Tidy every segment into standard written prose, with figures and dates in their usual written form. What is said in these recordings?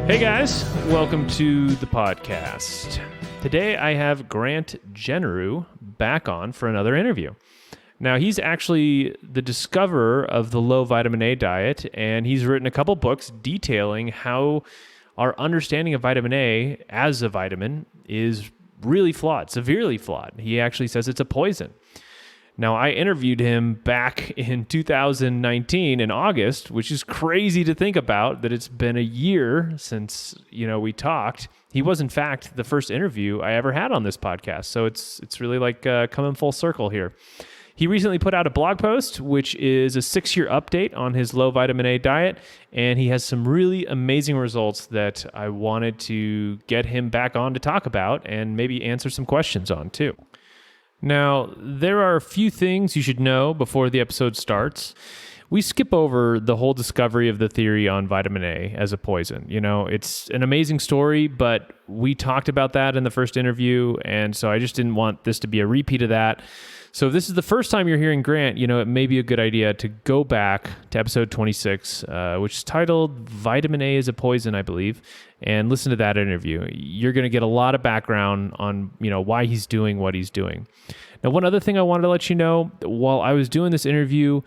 Hey guys, welcome to the podcast. Today I have Grant Genereux back on for another interview. Now he's actually the discoverer of the low vitamin A diet, and he's written a couple books detailing how our understanding of vitamin A as a vitamin is really flawed, severely flawed. He actually says it's a poison. Now, I interviewed him back in 2019 in August, which is crazy to think about that it's been a year since, we talked. He was, in fact, the first interview I ever had on this podcast. So it's really like coming full circle here. He recently put out a blog post, which is a 6-year update on his low vitamin A diet. And he has some really amazing results that I wanted to get him back on to talk about and maybe answer some questions on too. Now, there are a few things you should know before the episode starts. We skip over the whole discovery of the theory on vitamin A as a poison. It's an amazing story, but we talked about that in the first interview, and so I just didn't want this to be a repeat of that. So if this is the first time you're hearing Grant, it may be a good idea to go back to episode 26, which is titled Vitamin A is a Poison, I believe, and listen to that interview. You're going to get a lot of background on, why he's doing what he's doing. Now, one other thing I wanted to let you know, while I was doing this interview,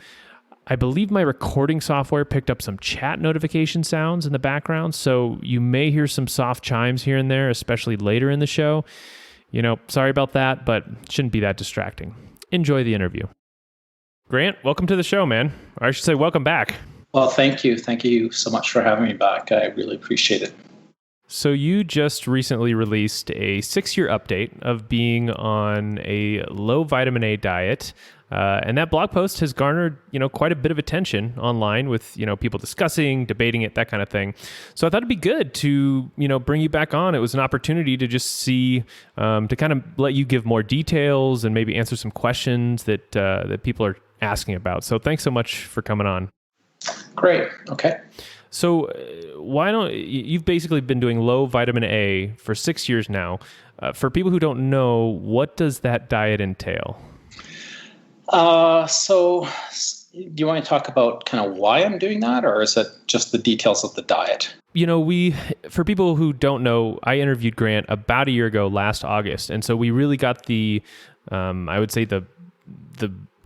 I believe my recording software picked up some chat notification sounds in the background, so you may hear some soft chimes here and there, especially later in the show. Sorry about that, but it shouldn't be that distracting. Enjoy the interview. Grant, welcome to the show, man. Or I should say welcome back. Well, thank you. Thank you so much for having me back. I really appreciate it. So you just recently released a 6-year update of being on a low vitamin A diet. And that blog post has garnered, quite a bit of attention online with, people discussing, debating it, that kind of thing. So I thought it'd be good to, bring you back on. It was an opportunity to just see, to kind of let you give more details and maybe answer some questions that people are asking about. So thanks so much for coming on. Great. Okay. So you've basically been doing low vitamin A for 6 years now. For people who don't know, what does that diet entail? So do you want to talk about kind of why I'm doing that, or is it just the details of the diet? For people who don't know, I interviewed Grant about a year ago, last August. And so we really got the, I would say the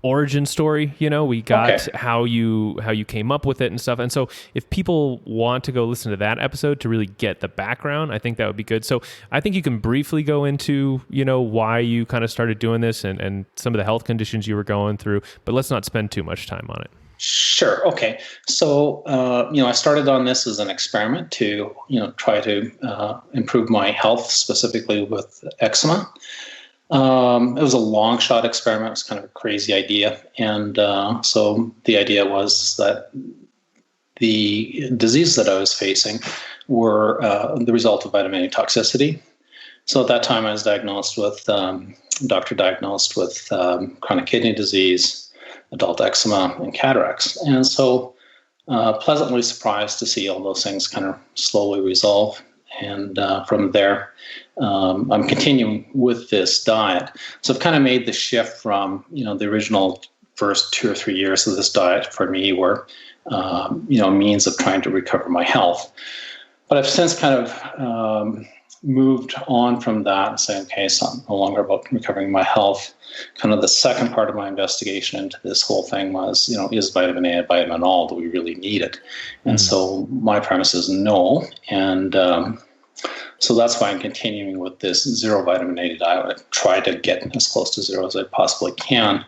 origin story. We got how you came up with it and stuff. And so if people want to go listen to that episode to really get the background, I think that would be good. So I think you can briefly go into, why you kind of started doing this and some of the health conditions you were going through, but let's not spend too much time on it. Sure. Okay. So, I started on this as an experiment to, try to improve my health, specifically with eczema. It was a long shot experiment. It was kind of a crazy idea. And so the idea was that the diseases that I was facing were the result of vitamin A toxicity. So at that time I was diagnosed with, doctor diagnosed with chronic kidney disease, adult eczema, and cataracts. And so pleasantly surprised to see all those things kind of slowly resolve. And from there, I'm continuing with this diet. So I've kind of made the shift from, the original first 2 or 3 years of this diet for me were, a means of trying to recover my health. But I've since kind of moved on from that and saying, okay, it's not no longer about recovering my health. Kind of the second part of my investigation into this whole thing was, is vitamin A a vitamin all? Do we really need it? And so my premise is no. And so that's why I'm continuing with this zero vitamin A diet. I try to get as close to zero as I possibly can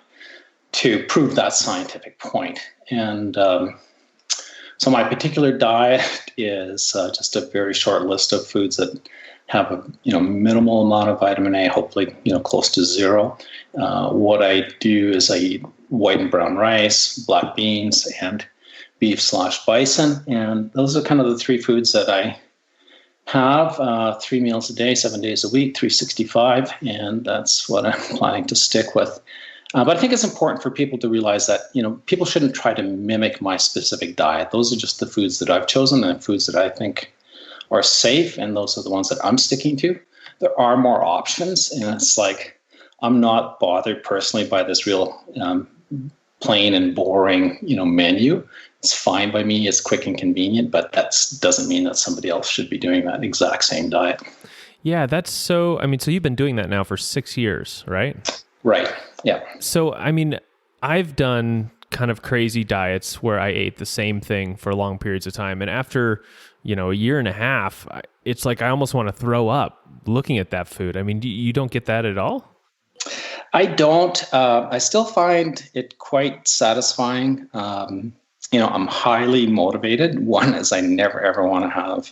to prove that scientific point. And so my particular diet is just a very short list of foods that have a minimal amount of vitamin A, hopefully close to zero. What I do is I eat white and brown rice, black beans, and beef/bison, and those are kind of the 3 foods that I have 3 meals a day, 7 days a week, 365, and that's what I'm planning to stick with. But I think it's important for people to realize that, people shouldn't try to mimic my specific diet. Those are just the foods that I've chosen and foods that I think are safe, and those are the ones that I'm sticking to. There are more options, and it's like I'm not bothered personally by this real plain and boring, menu. It's fine by me. It's quick and convenient, but that doesn't mean that somebody else should be doing that exact same diet. Yeah, that's so, so you've been doing that now for 6 years, right? Right. Yeah. So, I've done kind of crazy diets where I ate the same thing for long periods of time. And after, a year and a half, it's like I almost want to throw up looking at that food. You don't get that at all? I don't. I still find it quite satisfying. I'm highly motivated. One is I never, ever want to have,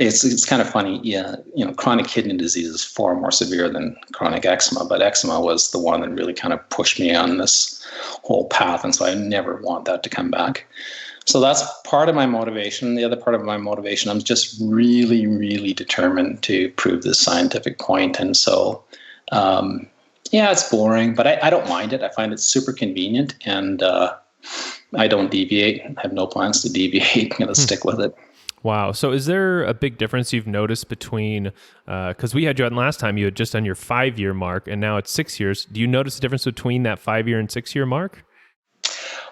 it's kind of funny. Yeah. Chronic kidney disease is far more severe than chronic eczema, but eczema was the one that really kind of pushed me on this whole path. And so I never want that to come back. So that's part of my motivation. The other part of my motivation, I'm just really, really determined to prove this scientific point. And so, it's boring, but I don't mind it. I find it super convenient, and I don't deviate. I have no plans to deviate. I'm going to stick with it. Wow. So is there a big difference you've noticed between, because we had you on last time, you had just done your 5-year mark, and now it's 6 years. Do you notice a difference between that 5-year and 6-year mark?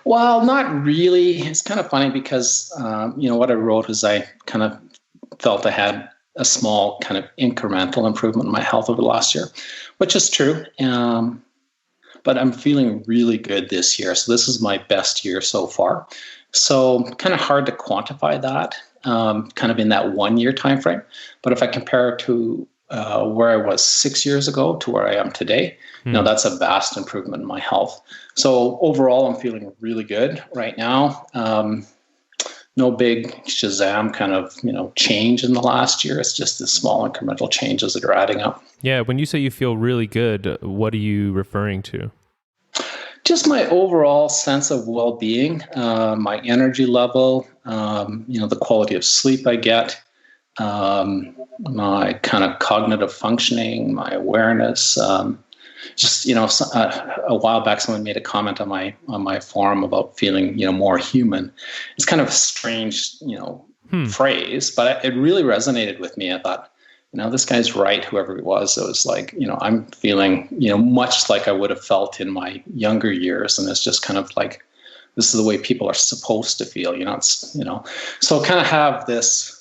Well, not really. It's kind of funny because, what I wrote is I kind of felt I had a small kind of incremental improvement in my health over the last year, which is true. But I'm feeling really good this year. So this is my best year so far. So kind of hard to quantify that, kind of in that 1 year time frame. But if I compare it to where I was 6 years ago to where I am today, that's a vast improvement in my health. So overall, I'm feeling really good right now. No big Shazam kind of, change in the last year. It's just the small incremental changes that are adding up. Yeah. When you say you feel really good, what are you referring to? Just my overall sense of well-being, my energy level, the quality of sleep I get, my kind of cognitive functioning, my awareness. A while back, someone made a comment on my forum about feeling, more human. It's kind of a strange, phrase, but it really resonated with me. I thought, this guy's right, whoever it was. It was like, I'm feeling, much like I would have felt in my younger years. And it's just kind of like, this is the way people are supposed to feel, so kind of have this,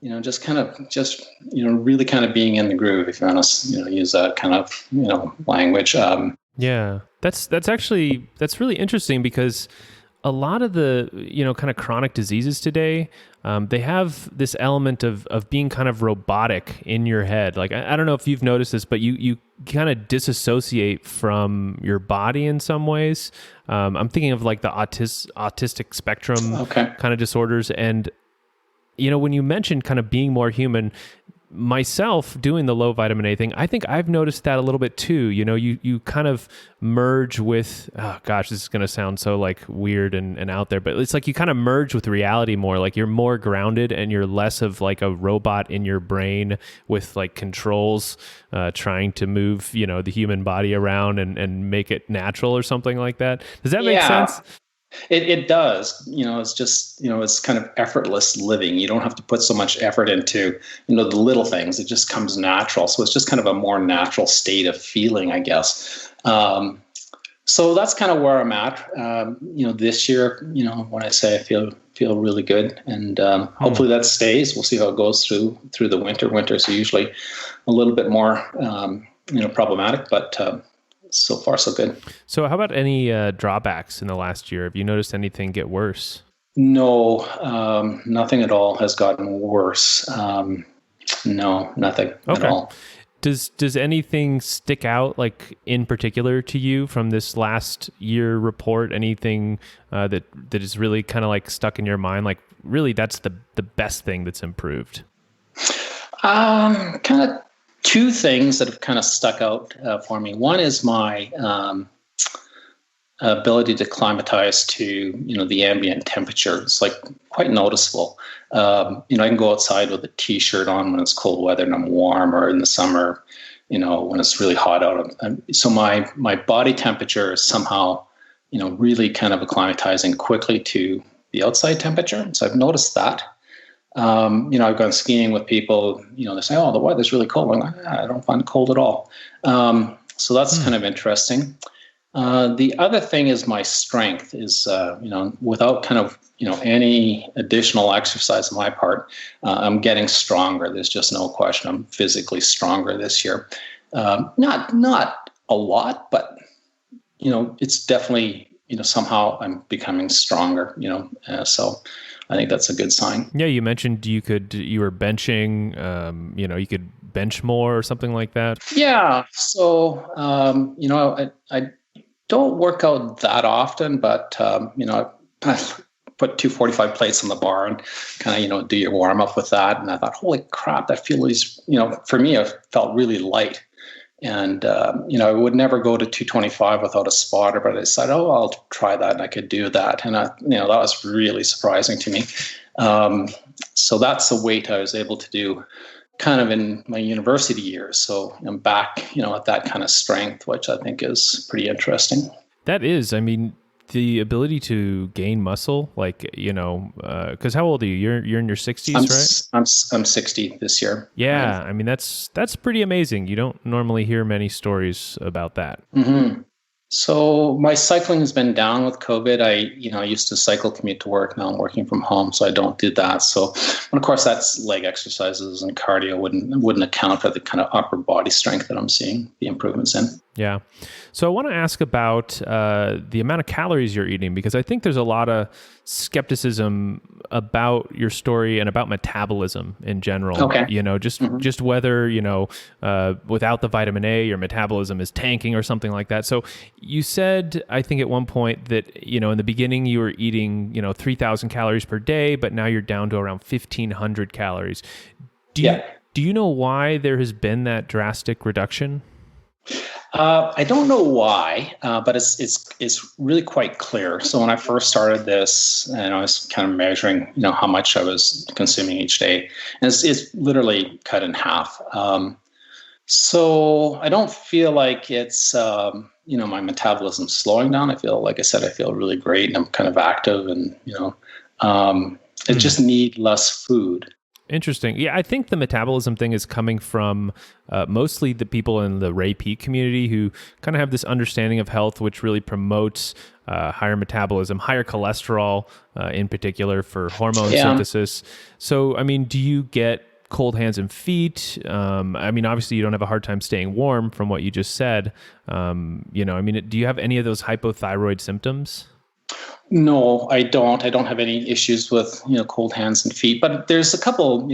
really kind of being in the groove, if you want to, use that kind of, language. Yeah, that's really interesting because a lot of the, kind of chronic diseases today, they have this element of being kind of robotic in your head. Like, I don't know if you've noticed this, but you kind of disassociate from your body in some ways. I'm thinking of like the autistic spectrum kind of disorders. And, when you mentioned kind of being more human, myself doing the low vitamin A thing, I think I've noticed that a little bit too. You kind of merge with, oh gosh, this is going to sound so like weird and out there, but it's like you kind of merge with reality more. Like you're more grounded and you're less of like a robot in your brain with like controls, trying to move, the human body around and make it natural or something like that. Does that make sense? It does. It's just, it's kind of effortless living. You don't have to put so much effort into, the little things. It just comes natural. So it's just kind of a more natural state of feeling, I guess. So that's kind of where I'm at. This year, when I say I feel really good, and hopefully that stays. We'll see how it goes through the winter. Winters are usually a little bit more, problematic, but so far, so good. So how about any drawbacks in the last year? Have you noticed anything get worse? No, nothing at all has gotten worse. No, nothing at all. Does anything stick out, like in particular to you from this last year report? Anything that is really kind of like stuck in your mind? Like really, that's the best thing that's improved? Kind of two things that have kind of stuck out for me. One is my ability to climatize to, the ambient temperature. It's like quite noticeable. I can go outside with a t-shirt on when it's cold weather and I'm warm, or in the summer, when it's really hot out. So my body temperature is somehow, really kind of acclimatizing quickly to the outside temperature. So I've noticed that. I've gone skiing with people, they say, oh, the weather's really cold. I'm like, I don't find it cold at all. So that's kind of interesting. The other thing is my strength is, without kind of, any additional exercise on my part, I'm getting stronger. There's just no question. I'm physically stronger this year. Not a lot, but, it's definitely, somehow I'm becoming stronger, so I think that's a good sign. Yeah, you mentioned you were benching, you could bench more or something like that. Yeah. So, I don't work out that often, but, I put 245 plates on the bar and kind of, do your warm up with that. And I thought, holy crap, that feels, for me, it felt really light. And, I would never go to 225 without a spotter, but I decided, I'll try that. And I could do that. And, that was really surprising to me. So that's the weight I was able to do kind of in my university years. So I'm back, at that kind of strength, which I think is pretty interesting. That is, I mean, the ability to gain muscle, like, because how old are you? You're in your 60s, right? I'm 60 this year. Yeah, right? I mean, that's pretty amazing. You don't normally hear many stories about that. Mm-hmm. So my cycling has been down with COVID. I used to cycle commute to work. Now I'm working from home, so I don't do that. So, and of course, that's leg exercises and cardio wouldn't account for the kind of upper body strength that I'm seeing the improvements in. Yeah. So I want to ask about the amount of calories you're eating, because I think there's a lot of skepticism about your story and about metabolism in general. Okay. Just whether, without the vitamin A, your metabolism is tanking or something like that. So you said, I think at one point that, in the beginning you were eating, 3,000 calories per day, but now you're down to around 1,500 calories. Do you know why there has been that drastic reduction? I don't know why, but it's really quite clear. So when I first started this, and I was kind of measuring, how much I was consuming each day, and it's literally cut in half. So I don't feel like it's, my metabolism slowing down. I feel, like I said, I feel really great, and I'm kind of active, and I just need less food. Interesting. Yeah, I think the metabolism thing is coming from mostly the people in the Ray Peak community who kind of have this understanding of health, which really promotes higher metabolism, higher cholesterol in particular for hormone synthesis. So, I mean, do you get cold hands and feet? I mean, obviously you don't have a hard time staying warm from what you just said. Do you have any of those hypothyroid symptoms? No, I don't. I don't have any issues with, cold hands and feet, but there's a couple,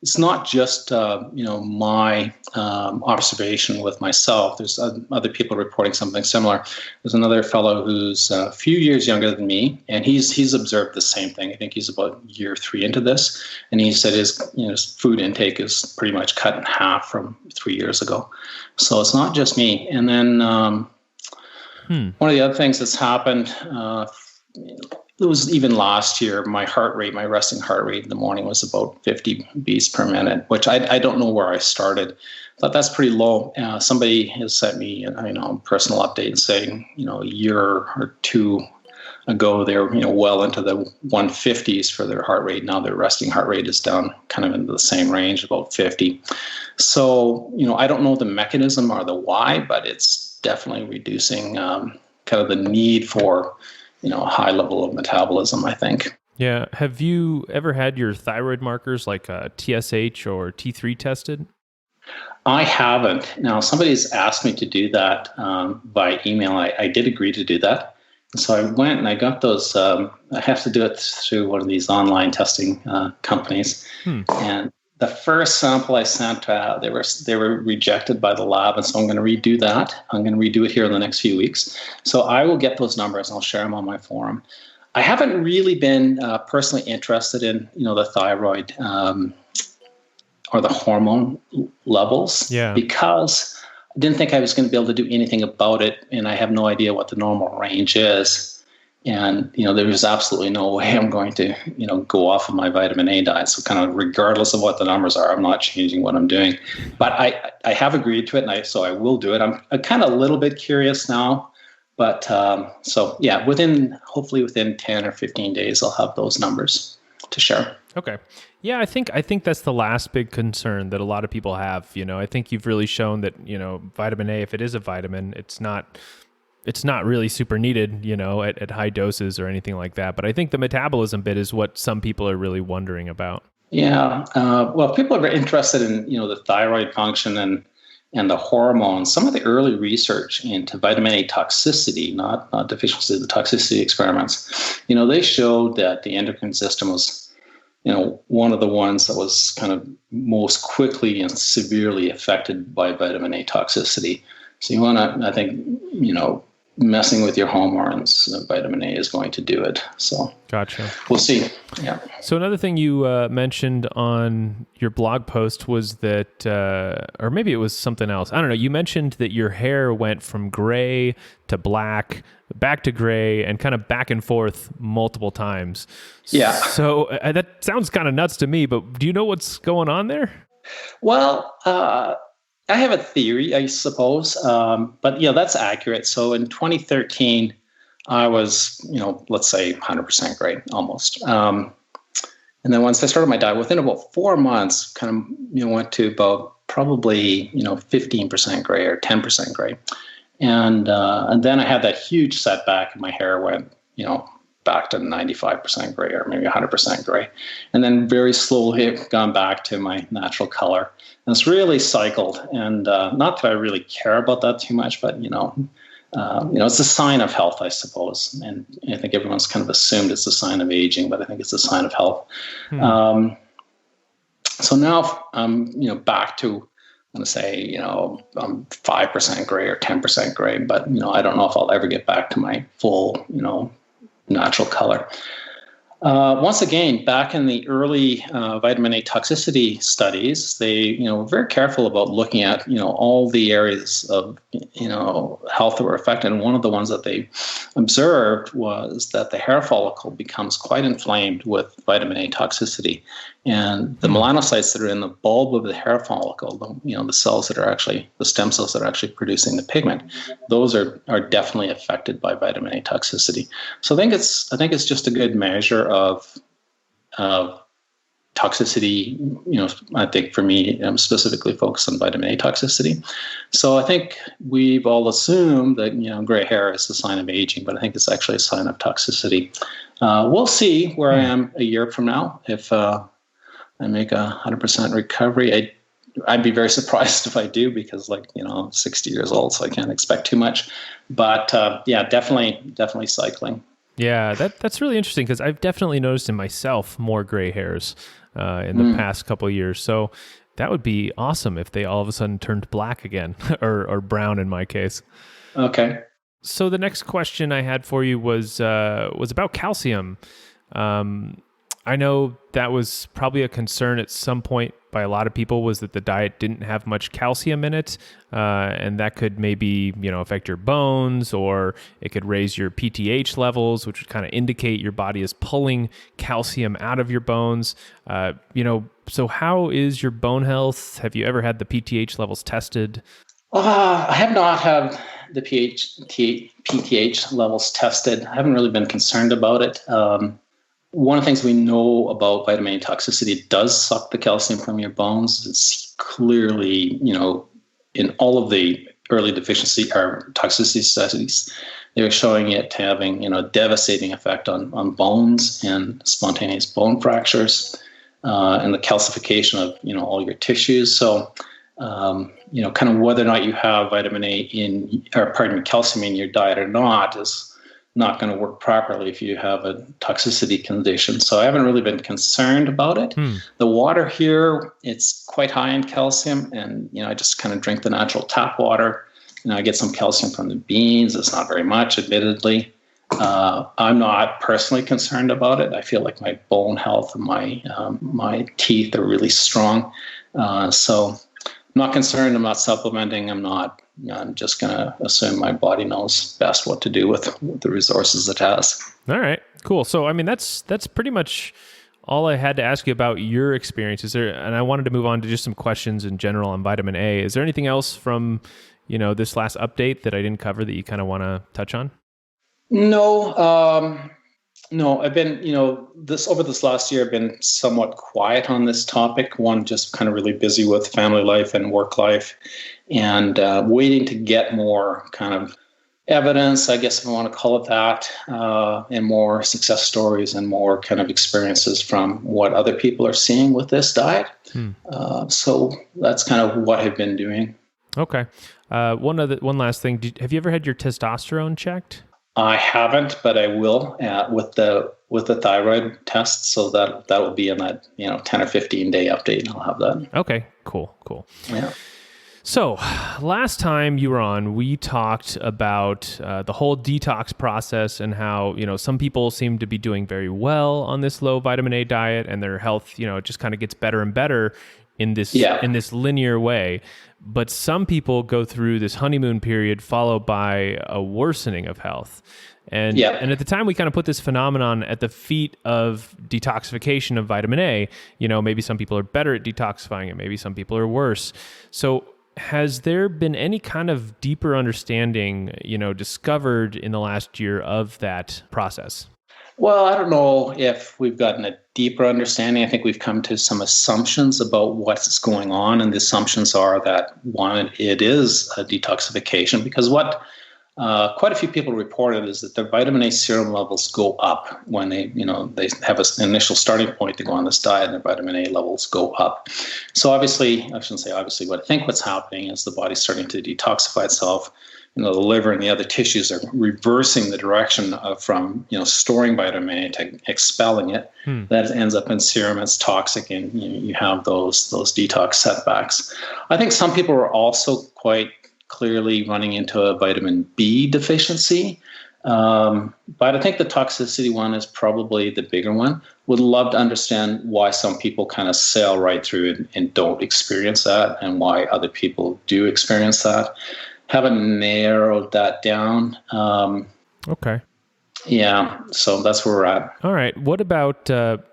it's not just, my observation with myself. There's other people reporting something similar. There's another fellow who's a few years younger than me, and he's observed the same thing. I think he's about year 3 into this, and he said his food intake is pretty much cut in half from 3 years ago. So it's not just me. And then one of the other things that's happened, it was even last year, my resting heart rate in the morning was about 50 beats per minute, which I don't know where I started, but that's pretty low. Somebody has sent me a personal update saying, a year or two ago, they were, well into the 150s for their heart rate. Now their resting heart rate is down kind of into the same range, about 50. So, I don't know the mechanism or the why, but it's definitely reducing kind of the need for a high level of metabolism, I think. Yeah. Have you ever had your thyroid markers like TSH or T3 tested? I haven't. Now, somebody's asked me to do that by email. I did agree to do that. So I went and I got those. I have to do it through one of these online testing companies. And the first sample I sent, they were rejected by the lab, and so I'm going to redo that. I'm going to redo it here in the next few weeks. So I will get those numbers and I'll share them on my forum. I haven't really been personally interested in, the thyroid or the hormone levels, because I didn't think I was going to be able to do anything about it, and I have no idea what the normal range is. And, there's absolutely no way I'm going to, go off of my vitamin A diet. So kind of regardless of what the numbers are, I'm not changing what I'm doing. But I have agreed to it, and so I will do it. I'm kind of a little bit curious now. But so, yeah, hopefully within 10 or 15 days, I'll have those numbers to share. Okay. Yeah, I think that's the last big concern that a lot of people have. I think you've really shown that, vitamin A, if it is a vitamin, it's not it's not really super needed, at high doses or anything like that. But I think the metabolism bit is what some people are really wondering about. Yeah. Well, people are interested in, the thyroid function and the hormones. Some of the early research into vitamin A toxicity, not deficiency, the toxicity experiments, they showed that the endocrine system was, one of the ones that was kind of most quickly and severely affected by vitamin A toxicity. So you want to, I think, messing with your hormones, vitamin A is going to do it. So gotcha. We'll see. Yeah. So another thing you mentioned on your blog post was that, or maybe it was something else. I don't know. You mentioned that your hair went from gray to black, back to gray, and kind of back and forth multiple times. Yeah. So that sounds kind of nuts to me, but do you know what's going on there? Well, I have a theory, I suppose, but that's accurate. So in 2013, I was, let's say 100% gray almost. And then once I started my diet, within about 4 months, kind of, went to about probably, 15% gray or 10% gray. And then I had that huge setback and my hair went, back to 95% gray or maybe 100% gray. And then very slowly gone back to my natural color. And it's really cycled. And not that I really care about that too much, but, it's a sign of health, I suppose. And I think everyone's kind of assumed it's a sign of aging, but I think it's a sign of health. So now I'm, back to, I'm going to say, I'm 5% gray or 10% gray, but, I don't know if I'll ever get back to my full, natural color. Once again, back in the early vitamin A toxicity studies, they were very careful about looking at all the areas of health that were affected. And one of the ones that they observed was that the hair follicle becomes quite inflamed with vitamin A toxicity, and the melanocytes that are in the bulb of the hair follicle, the cells that are actually the stem cells that are actually producing the pigment, those are definitely affected by vitamin A toxicity. So I think it's just a good measure of toxicity. I think for me, I'm specifically focused on vitamin A toxicity. So I think we've all assumed that gray hair is a sign of aging, but I think it's actually a sign of toxicity. We'll see where I am a year from now if I make 100% recovery. I'd be very surprised if I do, because 60 years old, so I can't expect too much. But definitely cycling. Yeah, that's really interesting, because I've definitely noticed in myself more gray hairs in the past couple of years. So that would be awesome if they all of a sudden turned black again, or brown in my case. Okay. So the next question I had for you was about calcium. I know that was probably a concern at some point by a lot of people, was that the diet didn't have much calcium in it, and that could maybe affect your bones, or it could raise your PTH levels, which would kind of indicate your body is pulling calcium out of your bones. So how is your bone health? Have you ever had the PTH levels tested? I have not had the PTH levels tested. I haven't really been concerned about it. One of the things we know about vitamin A toxicity, it does suck the calcium from your bones. It's clearly, in all of the early deficiency or toxicity studies, they were showing it having, a devastating effect on bones and spontaneous bone fractures, and the calcification of, all your tissues. So, kind of whether or not you have calcium in your diet or not is not going to work properly if you have a toxicity condition. So I haven't really been concerned about it. The water here, it's quite high in calcium, and I just kind of drink the natural tap water. I get some calcium from the beans. It's not very much, admittedly. I'm not personally concerned about it. I feel like my bone health and my teeth are really strong. So I'm not concerned. I'm not supplementing. I'm just going to assume my body knows best what to do with the resources it has. All right, cool. So, that's pretty much all I had to ask you about your experience. And I wanted to move on to just some questions in general on vitamin A. Is there anything else from, this last update that I didn't cover that you kind of want to touch on? No, I've been, over this last year, I've been somewhat quiet on this topic. One, just kind of really busy with family life and work life, and waiting to get more kind of evidence, I guess if I want to call it that, and more success stories and more kind of experiences from what other people are seeing with this diet. So that's kind of what I've been doing. Okay. One last thing. Have you ever had your testosterone checked? I haven't, but I will with the thyroid test. So that will be in that 10 or 15 day update. I'll have that. Okay. Cool. Yeah. So last time you were on, we talked about the whole detox process and how, some people seem to be doing very well on this low vitamin A diet and their health, it just kind of gets better and better in this linear way. But some people go through this honeymoon period followed by a worsening of health. And at the time we kind of put this phenomenon at the feet of detoxification of vitamin A. Maybe some people are better at detoxifying it. Maybe some people are worse. So has there been any kind of deeper understanding, discovered in the last year of that process? Well, I don't know if we've gotten a deeper understanding. I think we've come to some assumptions about what's going on. And the assumptions are that, one, it is a detoxification, because what quite a few people reported is that their vitamin A serum levels go up when they have an initial starting point to go on this diet, and their vitamin A levels go up. So obviously, I shouldn't say obviously, but I think what's happening is the body's starting to detoxify itself. The liver and the other tissues are reversing the direction from storing vitamin A to expelling it. That ends up in serum. It's toxic, and you have those detox setbacks. I think some people are also quite clearly running into a vitamin B deficiency. But I think the toxicity one is probably the bigger one. Would love to understand why some people kind of sail right through it and don't experience that, and why other people do experience that. Haven't narrowed that down. Okay. Yeah, so that's where we're at. All right. What about,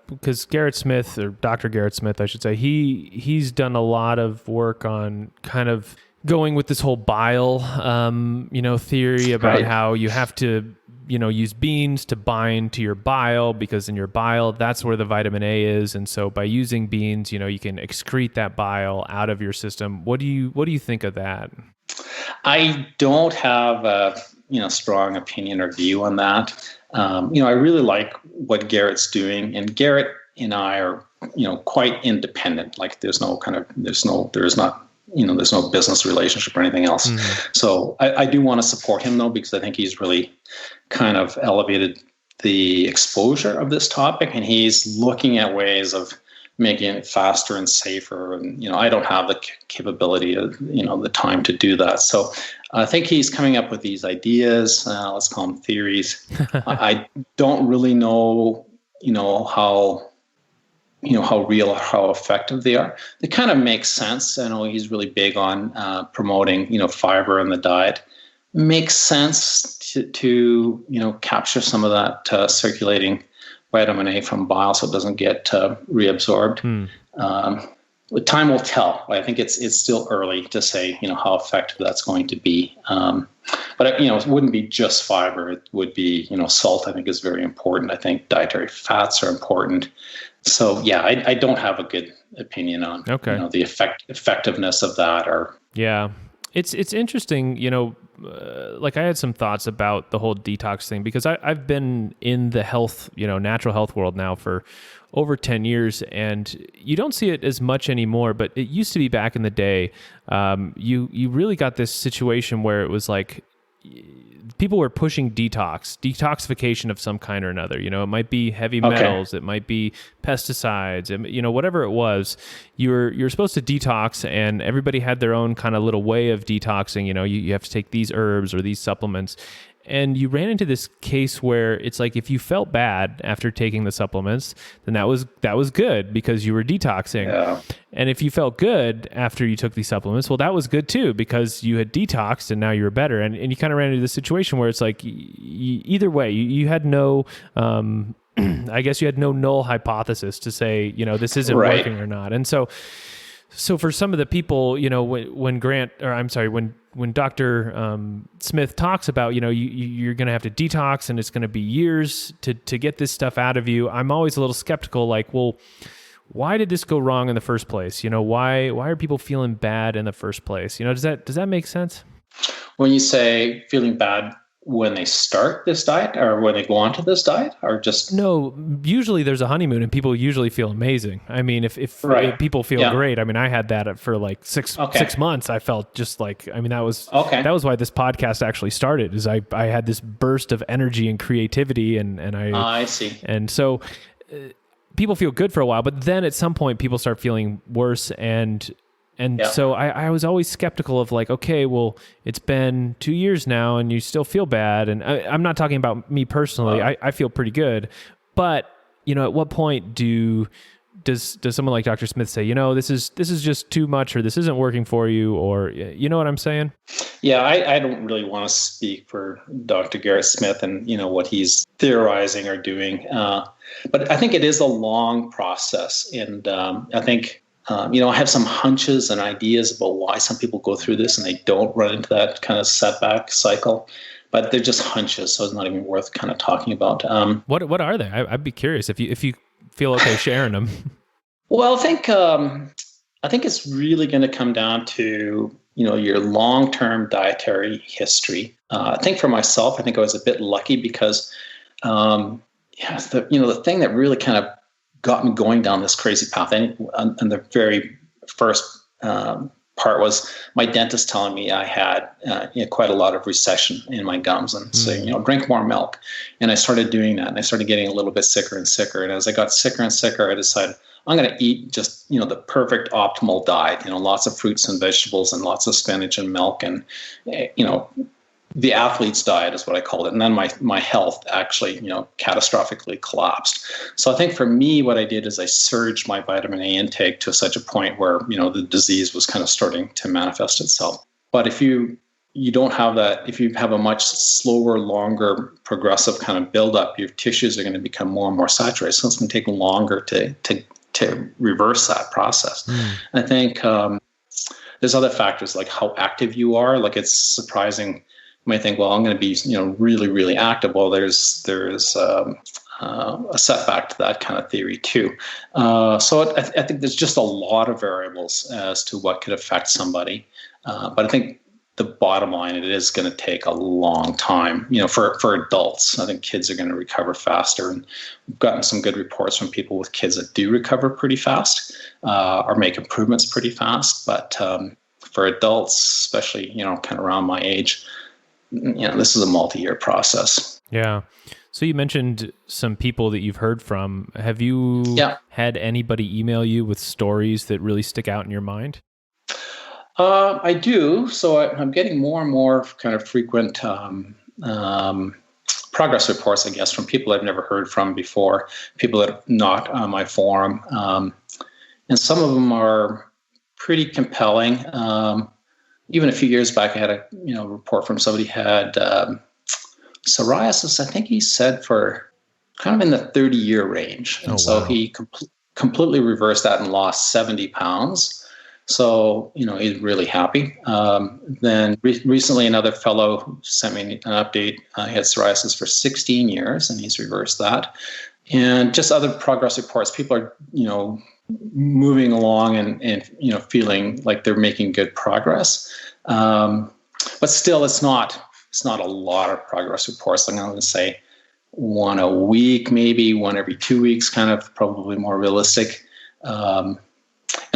because Garrett Smith, or Dr. Garrett Smith, I should say, he's done a lot of work on kind of going with this whole bile, theory about how you have to, use beans to bind to your bile, because in your bile, that's where the vitamin A is. And so by using beans, you can excrete that bile out of your system. What do you think of that? I don't have a strong opinion or view on that. I really like what Garrett's doing, and Garrett and I are quite independent. Like there's no business relationship or anything else. Mm-hmm. So I do want to support him though, because I think he's really kind of elevated the exposure of this topic, and he's looking at ways of making it faster and safer. And, I don't have the capability of, the time to do that. So I think he's coming up with these ideas, let's call them theories. I don't really know, how real or how effective they are. They kind of make sense. I know he's really big on promoting, fiber in the diet. Makes sense to capture some of that circulating vitamin A from bile, so it doesn't get reabsorbed. Time will tell. I think it's still early to say how effective that's going to be. But it wouldn't be just fiber. It would be salt. I think is very important. I think dietary fats are important. So yeah, I don't have a good opinion on the effectiveness of that. Or it's interesting. Like I had some thoughts about the whole detox thing, because I've been in the health, natural health world now for over 10 years, and you don't see it as much anymore, but it used to be back in the day. You really got this situation where it was like people were pushing detoxification of some kind or another. It might be heavy metals, it might be pesticides, whatever it was. You're supposed to detox, and everybody had their own kind of little way of detoxing. You have to take these herbs or these supplements. And you ran into this case where it's like, if you felt bad after taking the supplements, then that was good because you were detoxing. Yeah. And if you felt good after you took these supplements, well, that was good too, because you had detoxed and now you were better. And you kind of ran into this situation where it's like, either way, you had no, I guess you had no null hypothesis to say, this isn't working or not. And so for some of the people, when Dr. Smith talks about, you're going to have to detox and it's going to be years to get this stuff out of you, I'm always a little skeptical, like, well, why did this go wrong in the first place? Why are people feeling bad in the first place? Does that make sense? When you say feeling bad when they start this diet or when they go onto this diet, or just? No, usually there's a honeymoon and people usually feel amazing. I mean, if Right. people feel Yeah. great, I mean, I had that for like six Okay. months. I felt just like, I mean, that was Okay. why this podcast actually started, is I had this burst of energy and creativity and I see. and so people feel good for a while, but then at some point people start feeling worse. And Yeah. so I was always skeptical of like, okay, well, it's been 2 years now and you still feel bad. And I'm not talking about me personally. I feel pretty good. But, at what point does someone like Dr. Smith say, this is just too much, or this isn't working for you, or you know what I'm saying? Yeah, I don't really want to speak for Dr. Garrett Smith and, what he's theorizing or doing. But I think it is a long process. And I think, I have some hunches and ideas about why some people go through this and they don't run into that kind of setback cycle. But they're just hunches, so it's not even worth kind of talking about. What are they? I'd be curious if you feel okay sharing them. Well, I think it's really going to come down to your long-term dietary history. I think for myself, I think I was a bit lucky because the thing that really kind of got me going down this crazy path, and the very first part was my dentist telling me I had quite a lot of recession in my gums and saying, drink more milk. And I started doing that, and I started getting a little bit sicker and sicker. And as I got sicker and sicker, I decided I'm going to eat just, the perfect optimal diet, lots of fruits and vegetables and lots of spinach and milk and, the athlete's diet is what I called it. And then my health actually, catastrophically collapsed. So I think for me, what I did is I surged my vitamin A intake to such a point where, the disease was kind of starting to manifest itself. But if you don't have that, if you have a much slower, longer, progressive kind of buildup, your tissues are going to become more and more saturated. So it's going to take longer to reverse that process. I think there's other factors like how active you are. Like it's surprising. You might think, well, I'm going to be, really, really active. Well, there's a setback to that kind of theory too. So I think there's just a lot of variables as to what could affect somebody. But I think the bottom line, it is going to take a long time, for adults. I think kids are going to recover faster. And we've gotten some good reports from people with kids that do recover pretty fast or make improvements pretty fast. But for adults, especially, kind of around my age, this is a multi-year process. Yeah. So you mentioned some people that you've heard from. Have you had anybody email you with stories that really stick out in your mind? I do. So I'm getting more and more kind of frequent progress reports, I guess, from people I've never heard from before, people that are not on my forum. And some of them are pretty compelling. Even a few years back, I had a report from somebody who had psoriasis. I think he said for kind of in the 30-year range, and so he completely reversed that and lost 70 pounds. So he's really happy. Then recently, another fellow sent me an update. He had psoriasis for 16 years, and he's reversed that. And just other progress reports. People are moving along and feeling like they're making good progress, but still it's not a lot of progress reports. I'm going to say one a week, maybe one every 2 weeks, kind of probably more realistic. And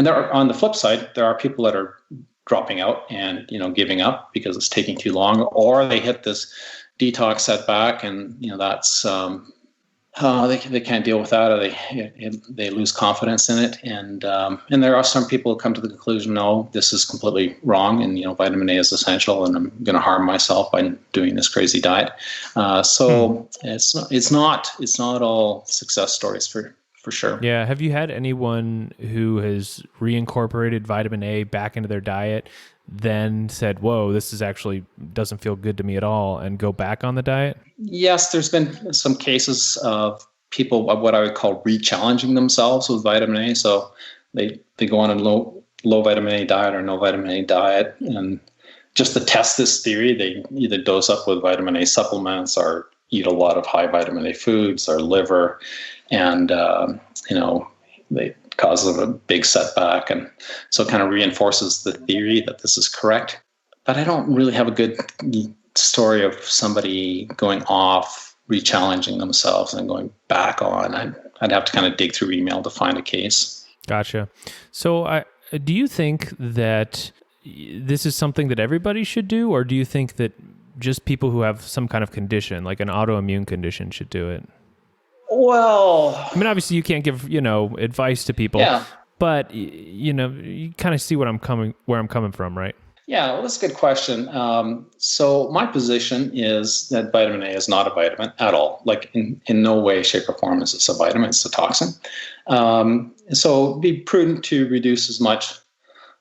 on the flip side, there are people that are dropping out and giving up because it's taking too long, or they hit this detox setback and that's they can't deal with that, or they lose confidence in it, and there are some people who come to the conclusion, no, this is completely wrong, and vitamin A is essential, and I'm going to harm myself by doing this crazy diet. So it's not all success stories for sure. Yeah. Have you had anyone who has reincorporated vitamin A back into their diet, then said, whoa, this is actually doesn't feel good to me at all, and go back on the diet? Yes, there's been some cases of people, what I would call re-challenging themselves with vitamin A. So they go on a low vitamin A diet or no vitamin A diet, and just to test this theory, they either dose up with vitamin A supplements or eat a lot of high vitamin A foods or liver, and they cause them a big setback, and so it kind of reinforces the theory that this is correct. But I don't really have a good story of somebody going off, re-challenging themselves and going back on. I'd have to kind of dig through email to find a case. Gotcha. So do you think that this is something that everybody should do, or do you think that just people who have some kind of condition, like an autoimmune condition, should do it? Well, I mean, obviously you can't give, advice to people, but you kind of see where I'm coming from, right? Yeah, well, that's a good question. So my position is that vitamin A is not a vitamin at all. Like in no way, shape, or form is this a vitamin. It's a toxin. So be prudent to reduce as much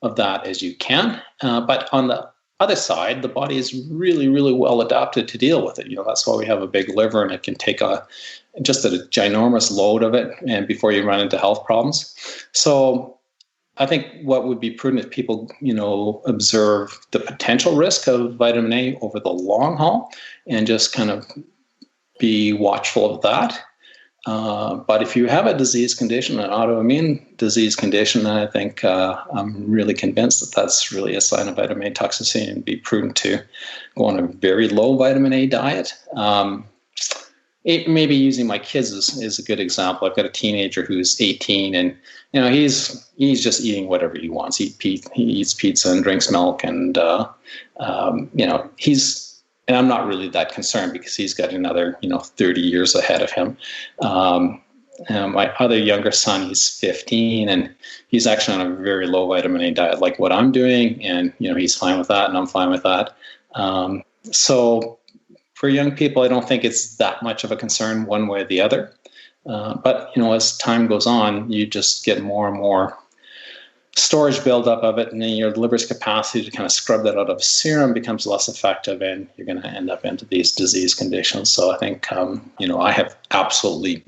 of that as you can. But on the other side, the body is really, really well adapted to deal with it. That's why we have a big liver, and it can take just a ginormous load of it, and before you run into health problems. So I think what would be prudent if people, observe the potential risk of vitamin A over the long haul and just kind of be watchful of that. But if you have a disease condition, an autoimmune disease condition, then I think I'm really convinced that that's really a sign of vitamin A toxicity, and be prudent to go on a very low vitamin A diet. Maybe using my kids is a good example. I've got a teenager who's 18, and he's just eating whatever he wants. He eats pizza and drinks milk, and and I'm not really that concerned because he's got another 30 years ahead of him. My other younger son, he's 15, and he's actually on a very low vitamin A diet, like what I'm doing, and he's fine with that, and I'm fine with that. So for young people, I don't think it's that much of a concern one way or the other. But as time goes on, you just get more and more storage buildup of it, and then your liver's capacity to kind of scrub that out of serum becomes less effective, and you're going to end up into these disease conditions. So I think, I have absolutely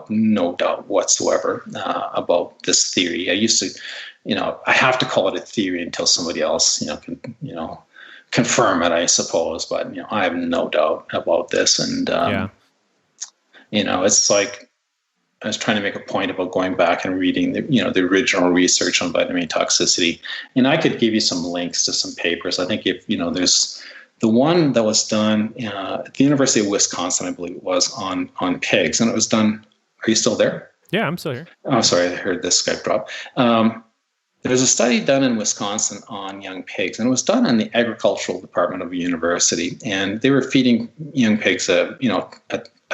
no doubt whatsoever about this theory. I used to, I have to call it a theory until somebody else, can, confirm it, I suppose. But, I have no doubt about this. And, it's like, I was trying to make a point about going back and reading the original research on vitamin A toxicity, and I could give you some links to some papers. I think if there's the one that was done at the University of Wisconsin, I believe it was on pigs, and it was done. Are you still there? Yeah, I'm still here. Oh, sorry, I heard this Skype drop. There's a study done in Wisconsin on young pigs, and it was done in the agricultural department of a university, and they were feeding young pigs a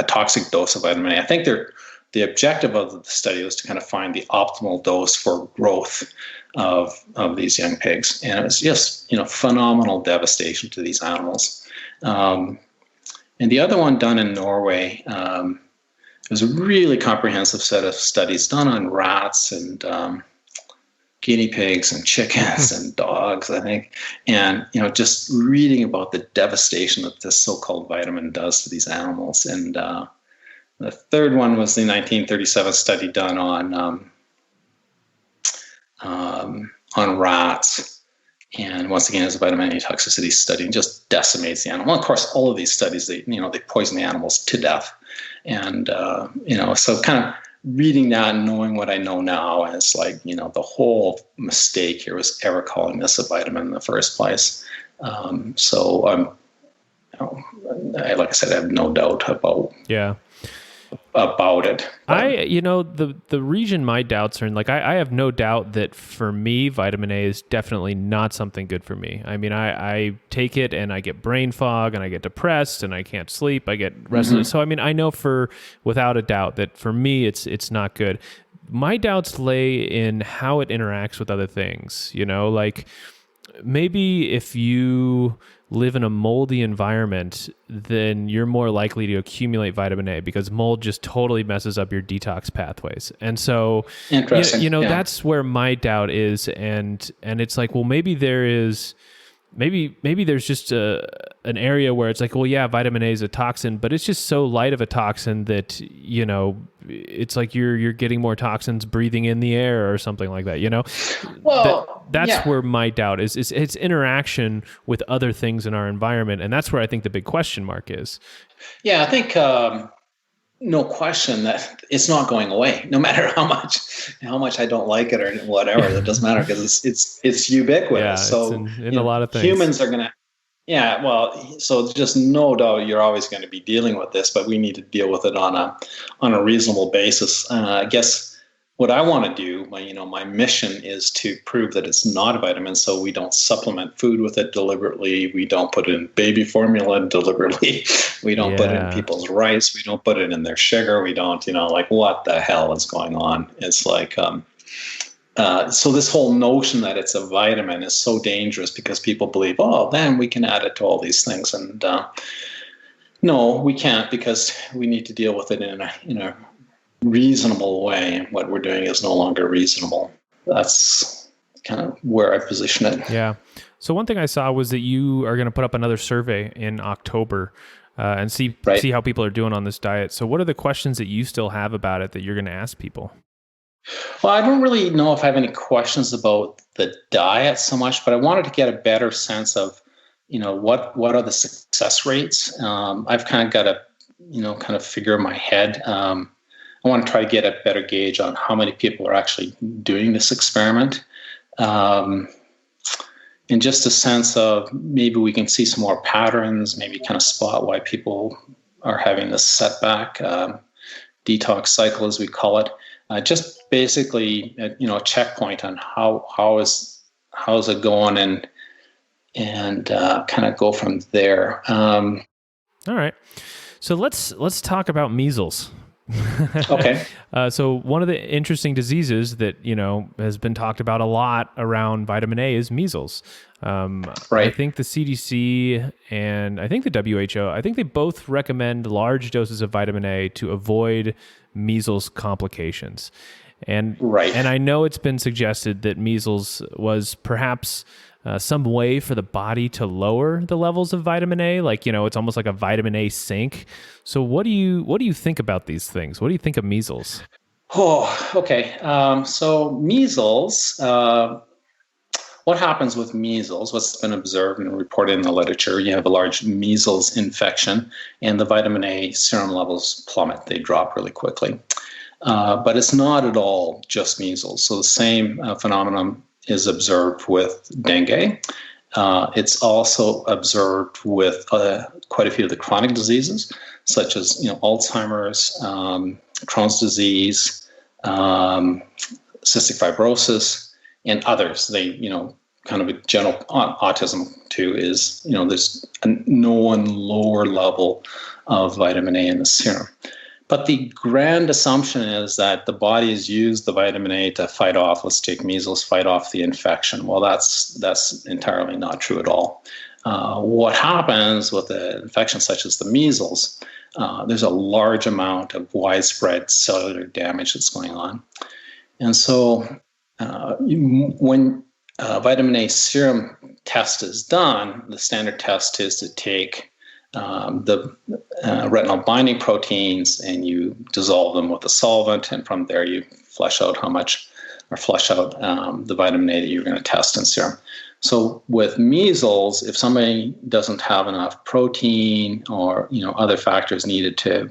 toxic dose of vitamin A. I think the objective of the study was to kind of find the optimal dose for growth of these young pigs. And it was just, phenomenal devastation to these animals. And the other one done in Norway, it was a really comprehensive set of studies done on rats and guinea pigs and chickens and dogs, I think. And, just reading about the devastation that this so-called vitamin does to these animals. And, the third one was the 1937 study done on rats, and once again, it's a vitamin A toxicity study, and just decimates the animal. Of course, all of these studies, they poison the animals to death, and so kind of reading that and knowing what I know now, it's like the whole mistake here was ever calling this a vitamin in the first place. So like I said, I have no doubt about it. The region my doubts are in, like I have no doubt that for me, vitamin A is definitely not something good for me. I mean, I take it and I get brain fog and I get depressed and I can't sleep. I get restless. So I mean, I know without a doubt that for me, it's not good. My doubts lay in how it interacts with other things, like maybe if you live in a moldy environment, then you're more likely to accumulate vitamin A because mold just totally messes up your detox pathways. And so, that's where my doubt is. And it's like, well, maybe there's just an area where it's like, well, yeah, vitamin A is a toxin, but it's just so light of a toxin that, it's like you're getting more toxins breathing in the air or something like that, Well, that's where my doubt is its interaction with other things in our environment. And that's where I think the big question mark is. Yeah, I think no question that it's not going away, no matter how much I don't like it or whatever. It doesn't matter because it's ubiquitous. Yeah, so it's in a lot of things. Humans are gonna Yeah, well, so just no doubt you're always going to be dealing with this, but we need to deal with it on a reasonable basis. I guess what I want to do, my mission is to prove that it's not a vitamin. So we don't supplement food with it deliberately. We don't put it in baby formula deliberately. We don't put it in Yeah. people's rice. We don't put it in their sugar. We don't, like what the hell is going on? It's like, so this whole notion that it's a vitamin is so dangerous because people believe, oh, then we can add it to all these things, and no, we can't because we need to deal with it in a reasonable way. And what we're doing is no longer reasonable. That's kind of where I position it. Yeah. So one thing I saw was that you are going to put up another survey in October and see Right. how people are doing on this diet. So what are the questions that you still have about it that you're going to ask people? Well, I don't really know if I have any questions about the diet so much, but I wanted to get a better sense of, what are the success rates. I've kind of got to, kind of figure in my head. I want to try to get a better gauge on how many people are actually doing this experiment. And just a sense of maybe we can see some more patterns, maybe kind of spot why people are having this setback, detox cycle, as we call it. Just basically, a checkpoint on how's it going, and kind of go from there. All right. So let's talk about measles. Okay. So one of the interesting diseases that has been talked about a lot around vitamin A is measles. I Right. think the CDC and I think the WHO, I think they both recommend large doses of vitamin A to avoid measles complications. And Right. and I know it's been suggested that measles was perhaps some way for the body to lower the levels of vitamin A, like it's almost like a vitamin A sink. So what do you think about these things? What do you think of measles? Oh, okay. So measles. What happens with measles? What's been observed and reported in the literature? You have a large measles infection, and the vitamin A serum levels plummet. They drop really quickly. But it's not at all just measles. So the same phenomenon is observed with dengue. It's also observed with quite a few of the chronic diseases, such as Alzheimer's, Crohn's disease, cystic fibrosis, and others. They, kind of a general autism too is, there's a known lower level of vitamin A in the serum. But the grand assumption is that the body has used the vitamin A to fight off, let's take measles, fight off the infection. Well, that's entirely not true at all. What happens with an infection such as the measles, there's a large amount of widespread cellular damage that's going on. And so when vitamin A serum test is done, the standard test is to take the retinol binding proteins and you dissolve them with a solvent, and from there you flush out the vitamin A that you're going to test in serum. So with measles, if somebody doesn't have enough protein or other factors needed to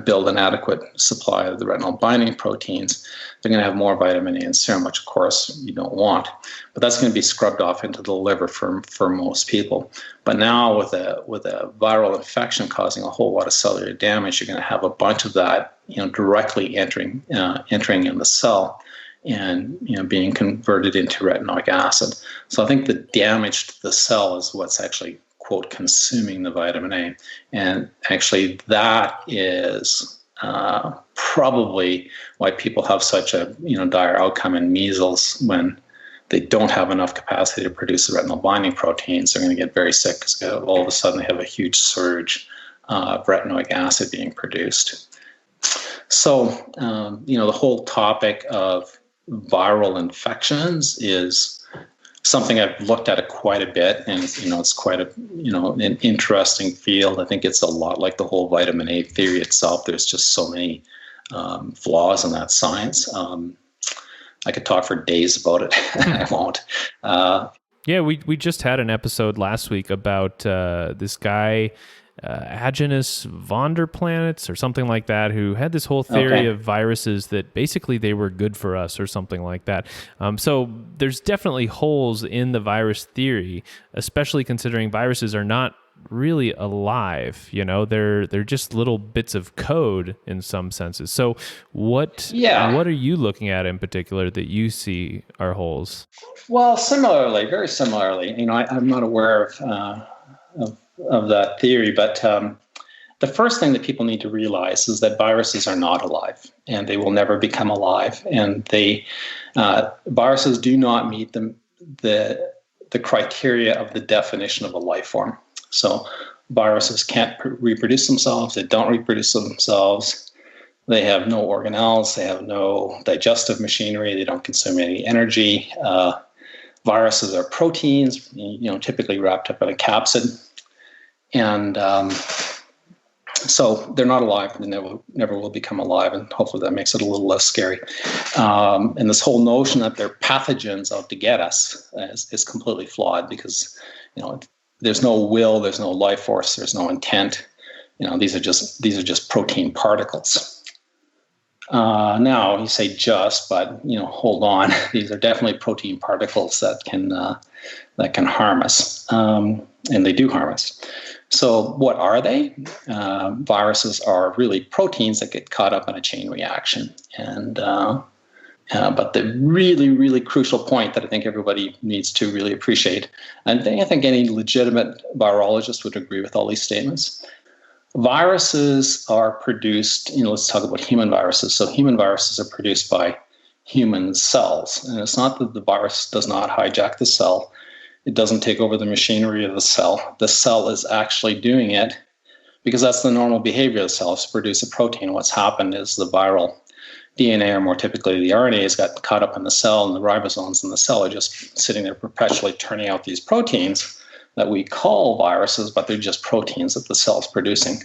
build an adequate supply of the retinol binding proteins, they're going to have more vitamin A in serum, which of course you don't want. But that's going to be scrubbed off into the liver for most people. But now with a viral infection causing a whole lot of cellular damage, you're going to have a bunch of that directly entering in the cell and being converted into retinoic acid. So I think the damage to the cell is what's actually, quote, consuming the vitamin A. And actually that is probably why people have such a dire outcome in measles. When they don't have enough capacity to produce the retinol binding proteins, they're going to get very sick because all of a sudden they have a huge surge of retinoic acid being produced. So the whole topic of viral infections is something I've looked at quite a bit, and it's quite an interesting field. I think it's a lot like the whole vitamin A theory itself. There's just so many flaws in that science. I could talk for days about it. I won't. Yeah, we just had an episode last week about this guy Agenus Vonderplanets or something like that, who had this whole theory of viruses that basically they were good for us or something like that. So there's definitely holes in the virus theory, especially considering viruses are not really alive. They're just little bits of code in some senses. So what are you looking at in particular that you see are holes? Well, very similarly, I'm not aware of that theory, but the first thing that people need to realize is that viruses are not alive, and they will never become alive. And viruses do not meet the criteria of the definition of a life form. So viruses can't reproduce themselves. They don't reproduce themselves. They have no organelles. They have no digestive machinery. They don't consume any energy. Viruses are proteins, typically wrapped up in a capsid. And so they're not alive, and they never will become alive, and hopefully that makes it a little less scary. And this whole notion that they're pathogens out to get us is completely flawed, because there's no will, there's no life force, there's no intent. These are just protein particles. Now you say but hold on. These are definitely protein particles that can harm us, and they do harm us. So what are they? Viruses are really proteins that get caught up in a chain reaction, and but the really, really crucial point that I think everybody needs to really appreciate, and I think any legitimate virologist would agree with all these statements. Viruses are produced, let's talk about human viruses. So human viruses are produced by human cells. And it's not that the virus does not hijack the cell. It doesn't take over the machinery of the cell. The cell is actually doing it because that's the normal behavior of the cell, is to produce a protein. What's happened is the viral DNA, or more typically the RNA, has got caught up in the cell, and the ribosomes in the cell are just sitting there perpetually turning out these proteins that we call viruses, but they're just proteins that the cell's producing.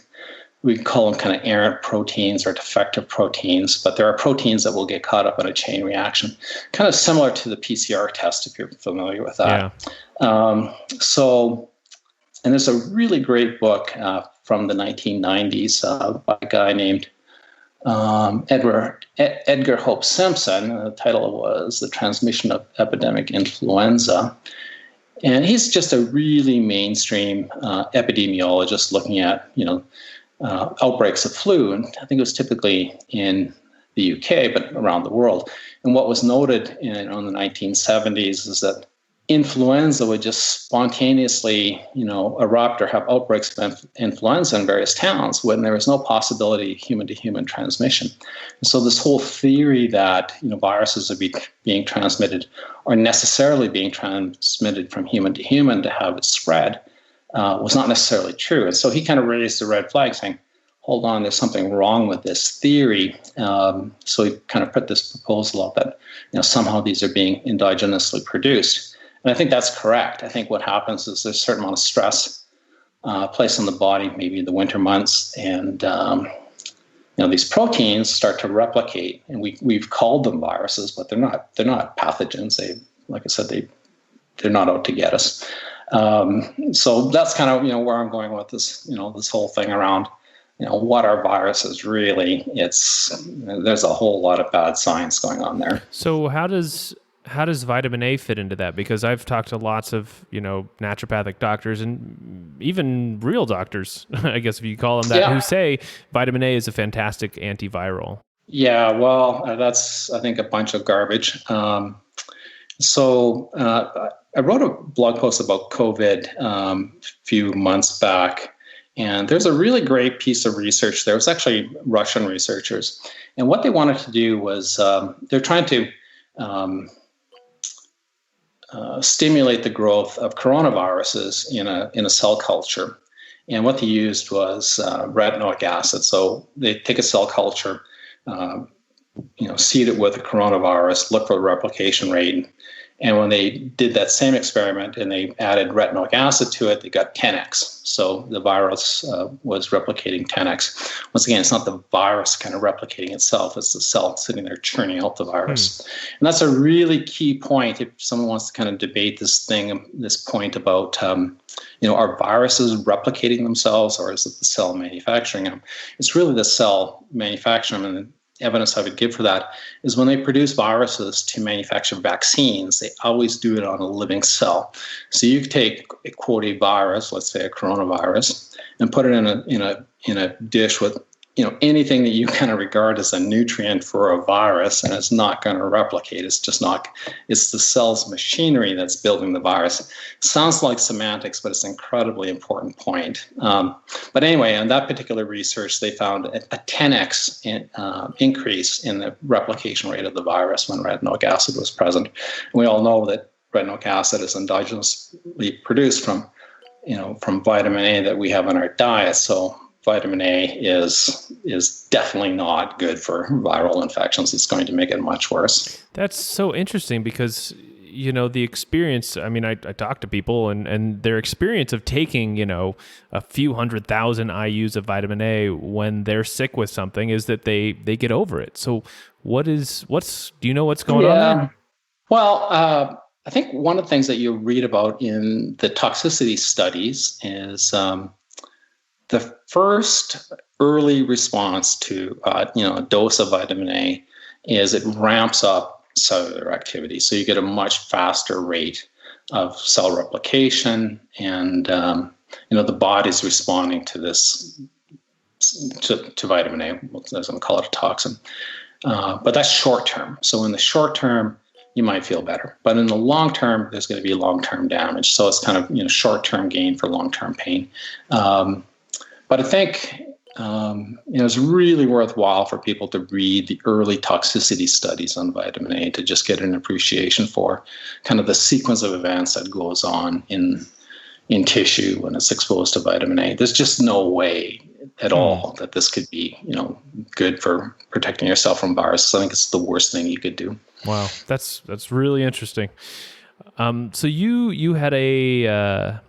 We call them kind of errant proteins or defective proteins, but there are proteins that will get caught up in a chain reaction, kind of similar to the PCR test, if you're familiar with that. Yeah. And there's a really great book from the 1990s by a guy named Edgar Hope Simpson. The title was The Transmission of Epidemic Influenza. And he's just a really mainstream epidemiologist looking at, outbreaks of flu. And I think it was typically in the UK, but around the world. And what was noted in the 1970s is that influenza would just spontaneously, erupt or have outbreaks of influenza in various towns when there was no possibility of human-to-human transmission. And so this whole theory that, viruses are being transmitted or necessarily being transmitted from human to human to have it spread was not necessarily true. And so he kind of raised the red flag saying, hold on, there's something wrong with this theory. So he kind of put this proposal up that, somehow these are being endogenously produced. And I think that's correct. I think what happens is there's a certain amount of stress placed on the body, maybe in the winter months, and these proteins start to replicate. And we've called them viruses, but they're not pathogens. Like I said, they're not out to get us. So that's kind of where I'm going with this. This whole thing around what are viruses really? There's a whole lot of bad science going on there. So how does vitamin A fit into that? Because I've talked to lots of, naturopathic doctors and even real doctors, I guess if you call them that, who say vitamin A is a fantastic antiviral. Yeah, well, that's, I think, a bunch of garbage. So I wrote a blog post about COVID a few months back, and there's a really great piece of research there. It was actually Russian researchers. And what they wanted to do was they're trying to stimulate the growth of coronaviruses in a cell culture. And what they used was retinoic acid. So they take a cell culture, seed it with a coronavirus, look for the replication rate. And when they did that same experiment and they added retinoic acid to it, they got 10x. So the virus was replicating 10x. Once again, it's not the virus kind of replicating itself. It's the cell sitting there churning out the virus. And that's a really key point if someone wants to kind of debate this point about, are viruses replicating themselves, or is it the cell manufacturing them? It's really the cell manufacturing them. And the evidence I would give for that is when they produce viruses to manufacture vaccines, they always do it on a living cell. So you take a quote a virus, let's say a coronavirus, and put it in a dish with anything that you kind of regard as a nutrient for a virus, and it's not going to replicate. It's just not. It's the cell's machinery that's building the virus. Sounds like semantics, but it's an incredibly important point. But anyway, on that particular research, they found a 10x increase in the replication rate of the virus when retinoic acid was present. And we all know that retinoic acid is endogenously produced from vitamin A that we have in our diet. So vitamin A is definitely not good for viral infections. It's going to make it much worse. That's so interesting because, the experience, I mean, I talk to people and their experience of taking, a few 100,000 IUs of vitamin A when they're sick with something is that they get over it. So do you know what's going on there? Well, I think one of the things that you read about in the toxicity studies is, the first early response to a dose of vitamin A is it ramps up cellular activity. So you get a much faster rate of cell replication, and the body's responding to this to vitamin A. I'm going to call it a toxin, but that's short term. So in the short term, you might feel better, but in the long term, there's going to be long term damage. So it's kind of short term gain for long term pain. But I think it's really worthwhile for people to read the early toxicity studies on vitamin A to just get an appreciation for kind of the sequence of events that goes on in tissue when it's exposed to vitamin A. There's just no way at all that this could be good for protecting yourself from viruses. I think it's the worst thing you could do. Wow, that's really interesting. So you had a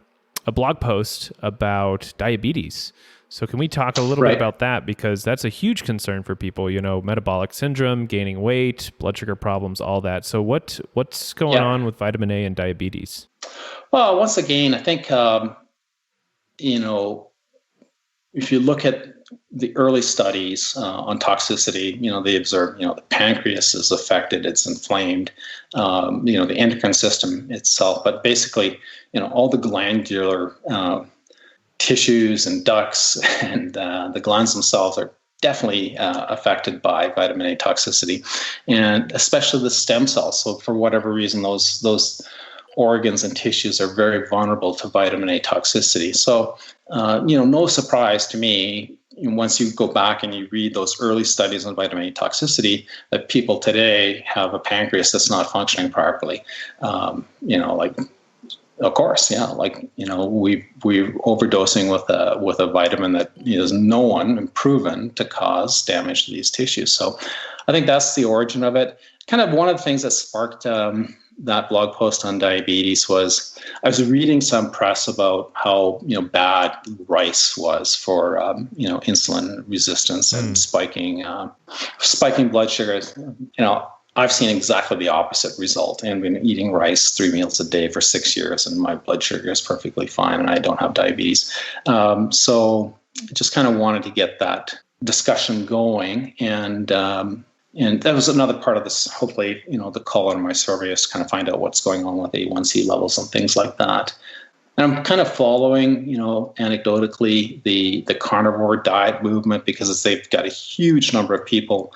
blog post about diabetes. So can we talk a little bit about that? Because that's a huge concern for people, metabolic syndrome, gaining weight, blood sugar problems, all that. So what's going on with vitamin A and diabetes? Well, once again, I think, if you look at the early studies on toxicity, they observe, the pancreas is affected, it's inflamed, the endocrine system itself, but basically, all the glandular tissues and ducts and the glands themselves are definitely affected by vitamin A toxicity, and especially the stem cells. So for whatever reason, those organs and tissues are very vulnerable to vitamin A toxicity. So, no surprise to me, once you go back and you read those early studies on vitamin A toxicity, that people today have a pancreas that's not functioning properly. Of course, we're overdosing with a vitamin that is known and proven to cause damage to these tissues. So I think that's the origin of it. Kind of one of the things that sparked that blog post on diabetes was I was reading some press about how bad rice was for insulin resistance and spiking blood sugars. I've seen exactly the opposite result, and been eating rice 3 meals a day for 6 years, and my blood sugar is perfectly fine, and I don't have diabetes. So I just kind of wanted to get that discussion going, and that was another part of this. Hopefully, the call on my survey is to kind of find out what's going on with A1C levels and things like that. And I'm kind of following, anecdotally, the carnivore diet movement, because they've got a huge number of people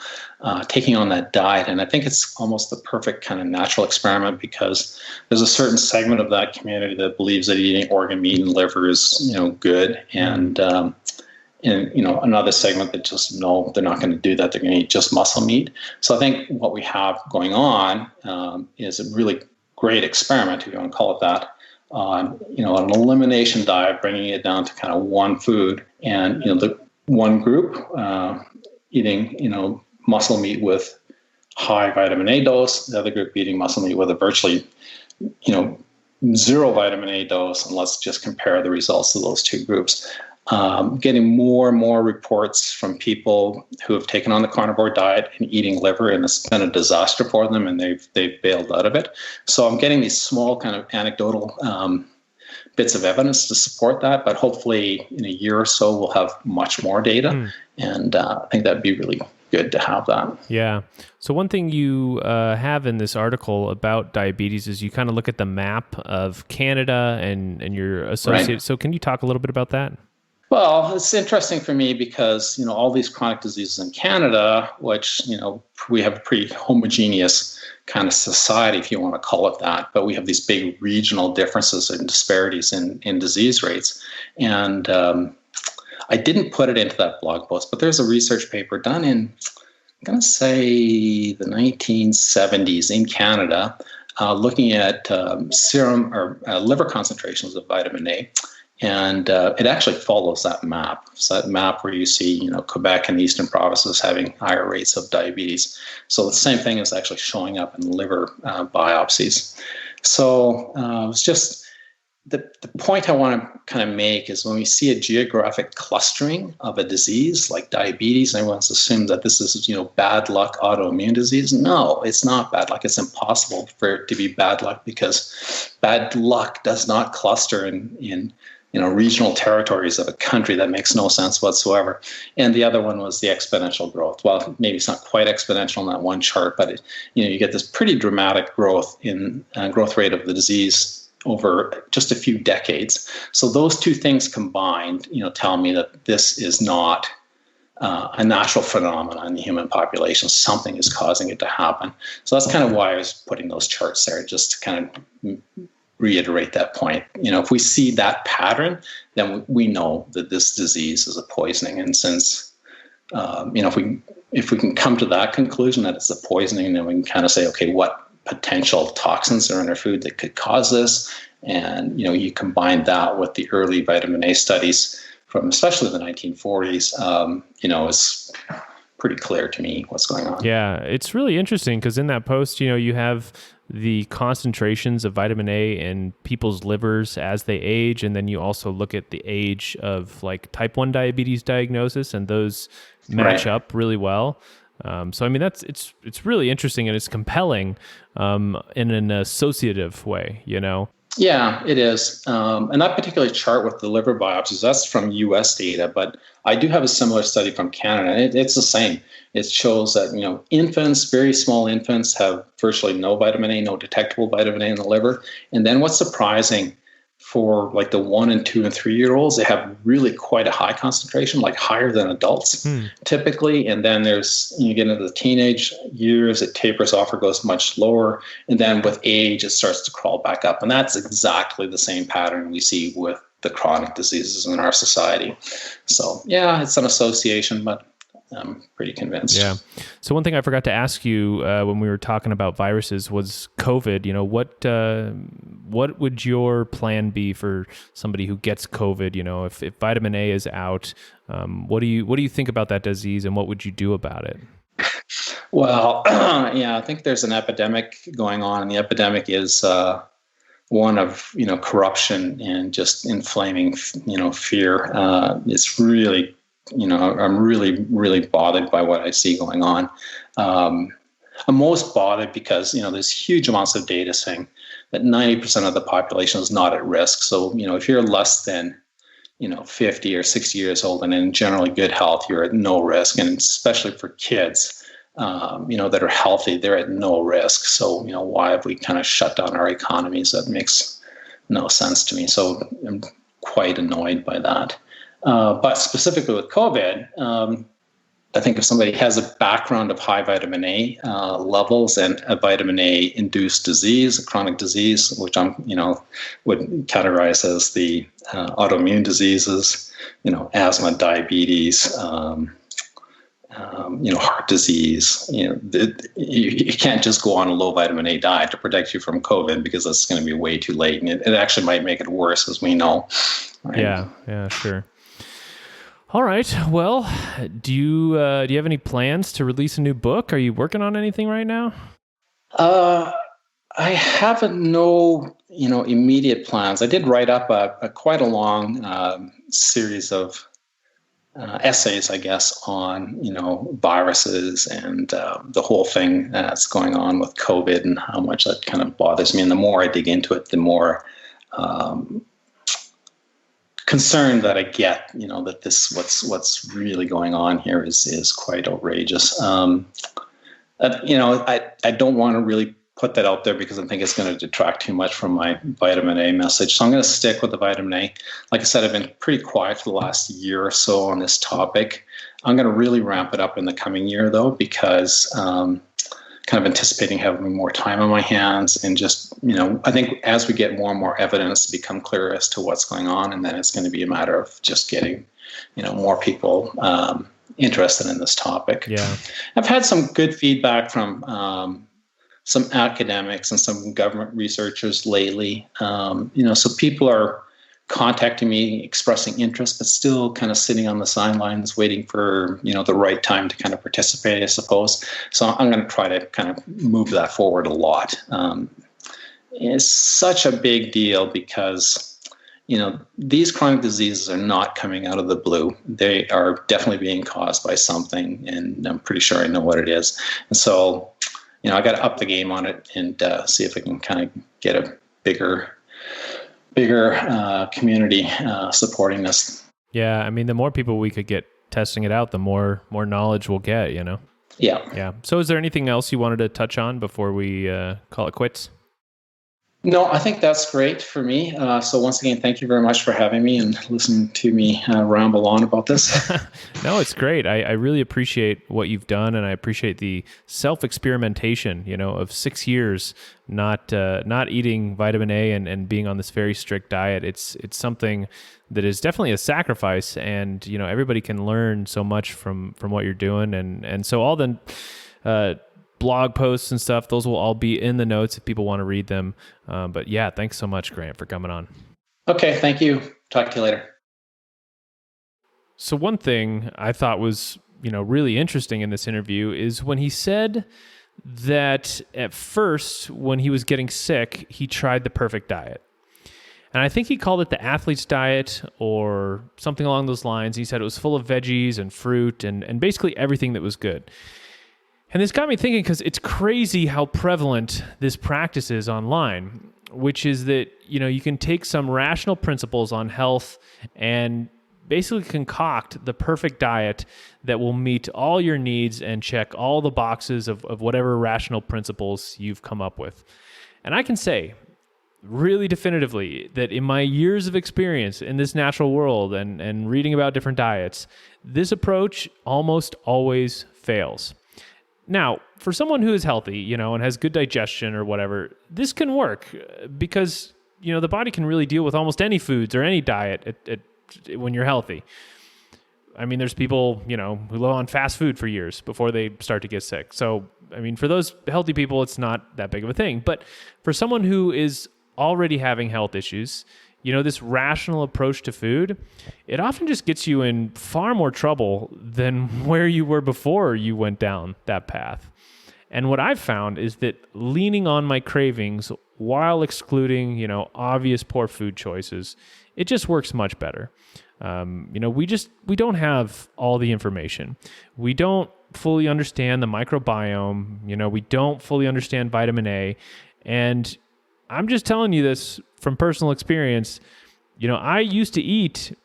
taking on that diet. And I think it's almost the perfect kind of natural experiment, because there's a certain segment of that community that believes that eating organ meat and liver is, good. And another segment that just, no, they're not going to do that. They're going to eat just muscle meat. So I think what we have going on is a really great experiment, if you want to call it that, on an elimination diet, bringing it down to kind of one food, and the one group eating muscle meat with high vitamin A dose, the other group eating muscle meat with a virtually zero vitamin A dose, and let's just compare the results of those two groups. Getting more and more reports from people who have taken on the carnivore diet and eating liver, and it's been a disaster for them, and they've bailed out of it. So I'm getting these small kind of anecdotal bits of evidence to support that, but hopefully in a year or so we'll have much more data, and I think that'd be really good to have that. Yeah. So one thing you have in this article about diabetes is you kind of look at the map of Canada and your associated. Right. So can you talk a little bit about that? Well, it's interesting for me because, all these chronic diseases in Canada, which, we have a pretty homogeneous kind of society, if you want to call it that, but we have these big regional differences and disparities in disease rates. And I didn't put it into that blog post, but there's a research paper done in, I'm going to say, the 1970s in Canada, looking at serum or liver concentrations of vitamin A. And it actually follows that map. So that map where you see, Quebec and the eastern provinces having higher rates of diabetes. So the same thing is actually showing up in liver biopsies. So it's just the point I want to kind of make is when we see a geographic clustering of a disease like diabetes, everyone's assumed that this is, bad luck autoimmune disease. No, it's not bad luck. It's impossible for it to be bad luck because bad luck does not cluster in regional territories of a country. That makes no sense whatsoever. And the other one was the exponential growth. Well, maybe it's not quite exponential in that one chart, but you get this pretty dramatic growth in growth rate of the disease over just a few decades. So those two things combined, tell me that this is not a natural phenomenon in the human population. Something is causing it to happen. So that's kind of why I was putting those charts there, just to kind of reiterate that point. If we see that pattern, then we know that this disease is a poisoning. And since, if we can come to that conclusion that it's a poisoning, then we can kind of say, okay, what potential toxins are in our food that could cause this? And, you combine that with the early vitamin A studies from especially the 1940s, it's pretty clear to me what's going on. Yeah, it's really interesting because in that post, you have the concentrations of vitamin A in people's livers as they age, and then you also look at the age of like type 1 diabetes diagnosis, and those match up really well. So I mean, it's really interesting and it's compelling in an associative way, Yeah, it is. And that particular chart with the liver biopsies, that's from US data, but I do have a similar study from Canada, and it's the same. It shows that, infants, very small infants, have virtually no vitamin A, no detectable vitamin A in the liver. And then what's surprising for like the 1 and 2 and 3 year olds, they have really quite a high concentration, like higher than adults typically. And then you get into the teenage years, it tapers off or goes much lower. And then with age, it starts to crawl back up. And that's exactly the same pattern we see with the chronic diseases in our society. So yeah, it's an association, but I'm pretty convinced. Yeah. So one thing I forgot to ask you when we were talking about viruses was COVID. What would your plan be for somebody who gets COVID? If vitamin A is out, what do you think about that disease, and what would you do about it? Well, yeah, I think there's an epidemic going on, and the epidemic is one of corruption and just inflaming fear. It's really. I'm really, really bothered by what I see going on. I'm most bothered because, there's huge amounts of data saying that 90% of the population is not at risk. So, if you're less than, 50 or 60 years old and in generally good health, you're at no risk. And especially for kids, that are healthy, they're at no risk. So, why have we kind of shut down our economies? That makes no sense to me. So I'm quite annoyed by that. But specifically with COVID, I think if somebody has a background of high vitamin A levels and a vitamin A induced disease, a chronic disease, which I'm, would categorize as the autoimmune diseases, asthma, diabetes, heart disease, you can't just go on a low vitamin A diet to protect you from COVID because that's going to be way too late. And it actually might make it worse, as we know. Right? Yeah, sure. All right. Well, do you have any plans to release a new book? Are you working on anything right now? I haven't no immediate plans. I did write up a quite a long series of essays, I guess, on viruses and the whole thing that's going on with COVID and how much that kind of bothers me. And the more I dig into it, the more concern that I get, that what's really going on here is quite outrageous. I don't want to really put that out there because I think it's going to detract too much from my vitamin A message. So I'm going to stick with the vitamin A. Like I said, I've been pretty quiet for the last year or so on this topic. I'm going to really ramp it up in the coming year, though, because kind of anticipating having more time on my hands and just, I think as we get more and more evidence to become clear as to what's going on, and then it's going to be a matter of just getting, more people interested in this topic. Yeah. I've had some good feedback from some academics and some government researchers lately. So people are contacting me, expressing interest, but still kind of sitting on the sidelines waiting for, the right time to kind of participate, I suppose. So I'm going to try to kind of move that forward a lot. It's such a big deal because, these chronic diseases are not coming out of the blue. They are definitely being caused by something, and I'm pretty sure I know what it is. And so, I got to up the game on it and see if I can kind of get a bigger community supporting this. Yeah, I mean, the more people we could get testing it out, the more knowledge we'll get, Yeah. Yeah. So is there anything else you wanted to touch on before we call it quits? No, I think that's great for me. So once again, thank you very much for having me and listening to me ramble on about this. No, it's great. I really appreciate what you've done, and I appreciate the self-experimentation, of 6 years not eating vitamin A and being on this very strict diet. It's something that is definitely a sacrifice, and everybody can learn so much from what you're doing, and so all the blog posts and stuff, those will all be in the notes if people want to read them. But yeah, thanks so much, Grant, for coming on. Okay, thank you. Talk to you later. So one thing I thought was, really interesting in this interview is when he said that at first, when he was getting sick, he tried the perfect diet. And I think he called it the athlete's diet or something along those lines. He said it was full of veggies and fruit and basically everything that was good. And this got me thinking, because it's crazy how prevalent this practice is online, which is that, you can take some rational principles on health and basically concoct the perfect diet that will meet all your needs and check all the boxes of whatever rational principles you've come up with. And I can say really definitively that in my years of experience in this natural world and reading about different diets, this approach almost always fails. Now, for someone who is healthy, and has good digestion or whatever, this can work because, the body can really deal with almost any foods or any diet when you're healthy. I mean, there's people, who live on fast food for years before they start to get sick. So, I mean, for those healthy people, it's not that big of a thing. But for someone who is already having health issues, this rational approach to food, it often just gets you in far more trouble than where you were before you went down that path. And what I've found is that leaning on my cravings while excluding, obvious poor food choices, it just works much better. We don't have all the information. We don't fully understand the microbiome. We don't fully understand vitamin A. And I'm just telling you this from personal experience. I used to eat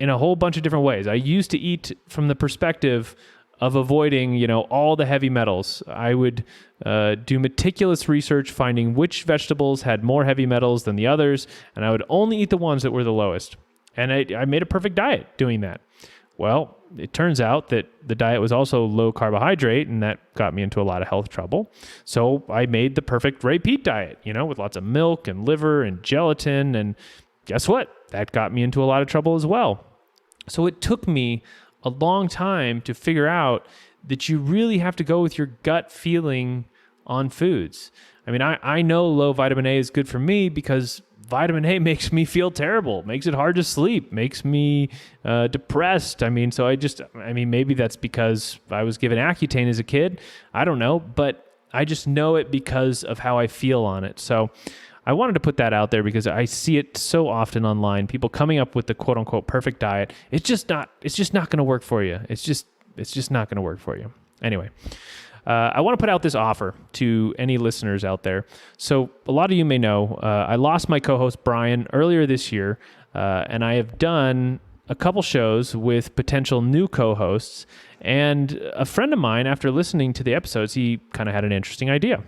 in a whole bunch of different ways. I used to eat from the perspective of avoiding, all the heavy metals. I would do meticulous research, finding which vegetables had more heavy metals than the others, and I would only eat the ones that were the lowest. And I made a perfect diet doing that. Well, it turns out that the diet was also low carbohydrate, and that got me into a lot of health trouble. So I made the perfect repeat diet, with lots of milk and liver and gelatin. And guess what? That got me into a lot of trouble as well. So it took me a long time to figure out that you really have to go with your gut feeling on foods. I mean, I know low vitamin A is good for me because vitamin A makes me feel terrible, makes it hard to sleep, makes me depressed. I mean, maybe that's because I was given Accutane as a kid. I don't know, but I just know it because of how I feel on it. So I wanted to put that out there because I see it so often online, people coming up with the quote unquote perfect diet. It's just not going to work for you. It's just not going to work for you. Anyway, I want to put out this offer to any listeners out there. So a lot of you may know, I lost my co-host Brian earlier this year. And I have done a couple shows with potential new co-hosts. And a friend of mine, after listening to the episodes, he kind of had an interesting idea.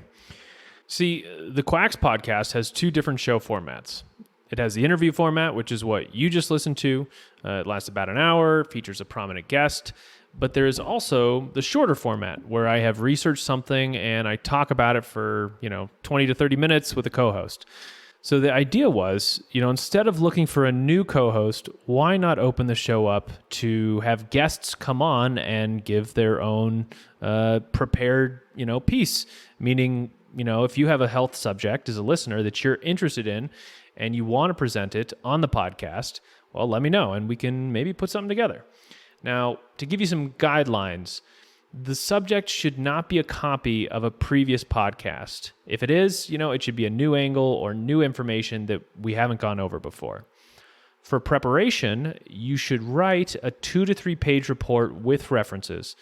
See, the Quacks podcast has two different show formats. It has the interview format, which is what you just listened to. It lasts about an hour, features a prominent guest. But there is also the shorter format where I have researched something and I talk about it for, 20 to 30 minutes with a co-host. So the idea was, instead of looking for a new co-host, why not open the show up to have guests come on and give their own prepared, piece? Meaning, if you have a health subject as a listener that you're interested in and you want to present it on the podcast, well, let me know and we can maybe put something together. Now, to give you some guidelines, the subject should not be a copy of a previous podcast. If it is, it should be a new angle or new information that we haven't gone over before. For preparation, you should write a 2 to 3 page report with references.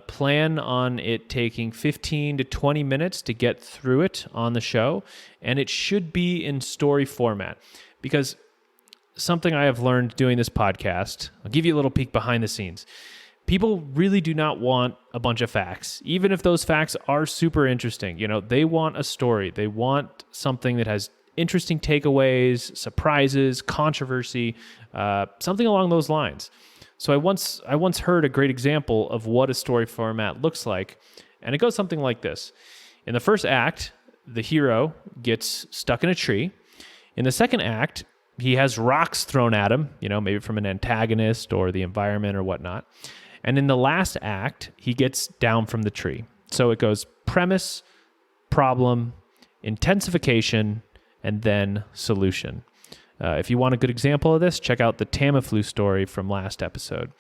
Plan on it taking 15 to 20 minutes to get through it on the show, and it should be in story format. Because something I have learned doing this podcast, I'll give you a little peek behind the scenes. People really do not want a bunch of facts, even if those facts are super interesting. They want a story. They want something that has interesting takeaways, surprises, controversy, something along those lines. So I once heard a great example of what a story format looks like, and it goes something like this. In the first act, the hero gets stuck in a tree. In the second act, he has rocks thrown at him, maybe from an antagonist or the environment or whatnot. And in the last act, he gets down from the tree. So it goes premise, problem, intensification, and then solution. If you want a good example of this, check out the Tamiflu story from last episode.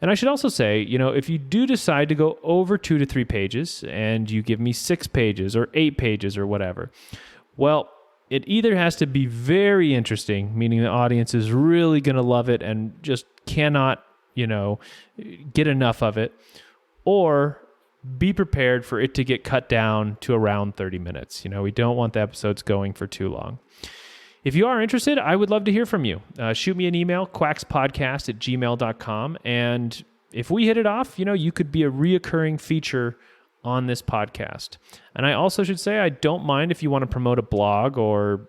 And I should also say, if you do decide to go over 2 to 3 pages and you give me 6 pages or 8 pages or whatever, well, it either has to be very interesting, meaning the audience is really going to love it and just cannot, get enough of it, or be prepared for it to get cut down to around 30 minutes. We don't want the episodes going for too long. If you are interested, I would love to hear from you. Shoot me an email, quackspodcast@gmail.com. And if we hit it off, you could be a reoccurring feature on this podcast. And I also should say, I don't mind if you want to promote a blog or,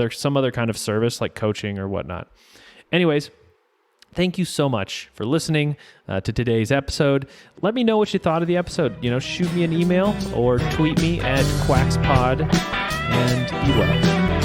some other kind of service like coaching or whatnot. Anyways, thank you so much for listening to today's episode. Let me know what you thought of the episode. Shoot me an email or tweet me at quackspod, and be well.